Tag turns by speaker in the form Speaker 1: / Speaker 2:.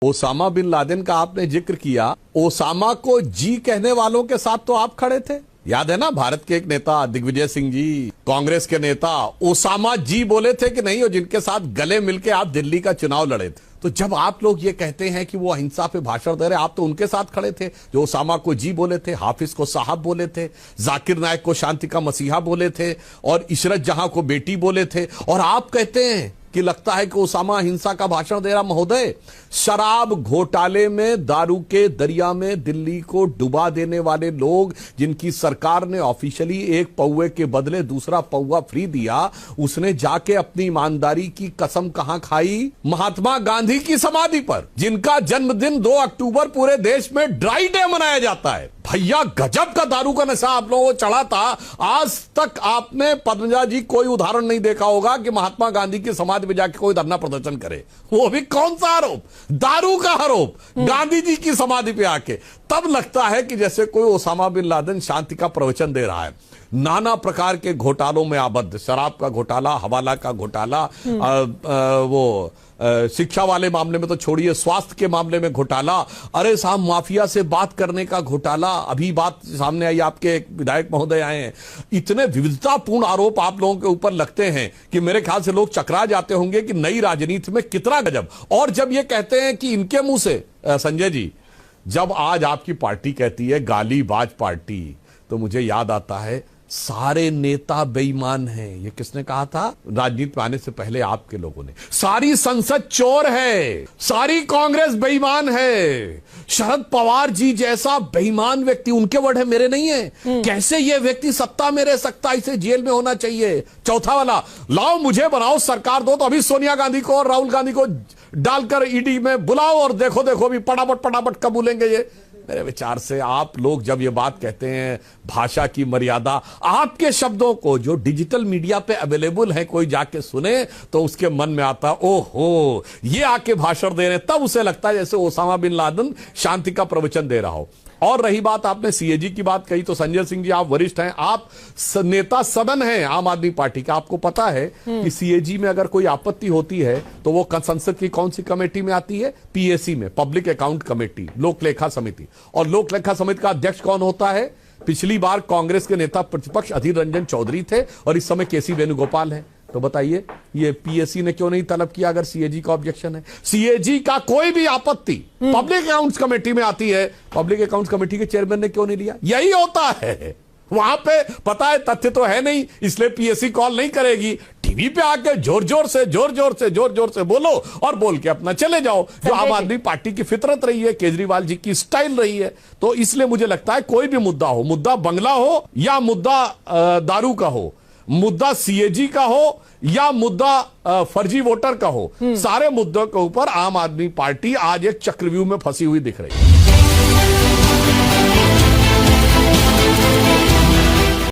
Speaker 1: Osama bin Laden का आपने जिक्र किया। ओसामा को जी कहने वालों के साथ तो आप खड़े थे, याद है ना? भारत के एक नेता दिग्विजय सिंह जी, कांग्रेस के नेता ओसामा जी बोले थे कि नहीं, और जिनके साथ गले मिलके आप दिल्ली का चुनाव लड़े थे। तो जब आप लोग ये कहते हैं कि वो अहिंसा पे भाषण दे रहे, आप तो उनके साथ खड़े थे जो ओसामा को जी बोले थे, हाफिज को साहब बोले थे, जाकिर नायक को शांति का मसीहा बोले थे, और इशरत जहां को बेटी बोले थे। और आप कहते हैं कि लगता है कि ओसामा हिंसा का भाषण दे रहा। महोदय, शराब घोटाले में, दारू के दरिया में दिल्ली को डुबा देने वाले लोग, जिनकी सरकार ने ऑफिशियली एक पौवे के बदले दूसरा पौवा फ्री दिया, उसने जाके अपनी ईमानदारी की कसम कहां खाई? महात्मा गांधी की समाधि पर, जिनका जन्मदिन 2 अक्टूबर पूरे देश में ड्राई डे मनाया जाता है। भैया, गजब का दारू का नशा आप लोगों को चढ़ा था। आज तक आपने पद्मजा जी कोई उदाहरण नहीं देखा होगा कि महात्मा गांधी की समाधि में जाके कोई धरना प्रदर्शन करे, वो भी कौन सा आरोप? दारू का आरोप, गांधी जी की समाधि पे आके। तब लगता है कि जैसे कोई ओसामा बिन लादेन शांति का प्रवचन दे रहा है। नाना प्रकार के घोटालों में आबद्ध, शराब का घोटाला, हवाला का घोटाला, शिक्षा वाले मामले में तो छोड़िए, स्वास्थ्य के मामले में घोटाला, अरे साहब माफिया से बात करने का घोटाला, अभी बात सामने आई, आपके एक विधायक महोदय आए हैं। इतने विविधतापूर्ण आरोप आप लोगों के ऊपर लगते हैं कि मेरे ख्याल से लोग चकरा जाते होंगे कि नई राजनीति में कितना गजब। और जब ये कहते हैं कि इनके मुंह से, संजय जी, जब आज आपकी पार्टी कहती है गालीबाज पार्टी, तो मुझे याद आता है सारे नेता बेईमान हैं। ये किसने कहा था? राजनीति में आने से पहले आपके लोगों ने। सारी संसद चोर है, सारी कांग्रेस बेईमान है। शरद पवार जी जैसा बेईमान व्यक्ति, उनके वर्ड है, मेरे नहीं है। कैसे ये व्यक्ति सत्ता में रह सकता? इसे जेल में होना चाहिए। चौथा वाला, लाओ मुझे बनाओ सरकार दो, तो अभी सोनिया गांधी को और राहुल गांधी को डालकर ईडी में बुलाओ और देखो देखो भी पटापट कबूलेंगे ये। मेरे विचार से आप लोग जब ये बात कहते हैं भाषा की मर्यादा, आपके शब्दों को जो डिजिटल मीडिया पे अवेलेबल है, कोई जाके सुने तो उसके मन में आता, ओहो ये आके भाषण दे रहे, तब उसे लगता है जैसे ओसामा बिन लादेन शांति का प्रवचन दे रहा हो। और रही बात, आपने सीएजी की बात कही, तो संजय सिंह जी, आप वरिष्ठ हैं, आप नेता सदन हैं आम आदमी पार्टी का, आपको पता है कि सीएजी में अगर कोई आपत्ति होती है तो वो संसद की कौन सी कमेटी में आती है? पीएसी में, पब्लिक अकाउंट कमेटी, लोक लेखा समिति। और लोक लेखा समिति का अध्यक्ष कौन होता है? पिछली बार कांग्रेस के नेता प्रतिपक्ष अधीर रंजन चौधरी थे, और इस समय केसी वेणुगोपाल है। तो बताइए ये पीएससी ने क्यों नहीं तलब किया अगर सीएजी का ऑब्जेक्शन है? सीएजी का कोई भी आपत्ति पब्लिक अकाउंट्स कमेटी में आती है, पब्लिक अकाउंट्स कमेटी के चेयरमैन ने क्यों नहीं लिया? यही होता है। वहां पे पता है तथ्य तो है नहीं, इसलिए पीएससी कॉल नहीं करेगी। टीवी पे आके जोर जोर से बोलो और बोल के अपना चले जाओ, जो आम आदमी पार्टी की फितरत रही है, केजरीवाल जी की स्टाइल रही है। तो इसलिए मुझे लगता है कोई भी मुद्दा हो, मुद्दा बंगला हो या मुद्दा दारू का हो, मुद्दा सीएजी का हो या मुद्दा फर्जी वोटर का हो, सारे मुद्दों के ऊपर आम आदमी पार्टी आज एक चक्रव्यूह में फंसी हुई दिख रही है।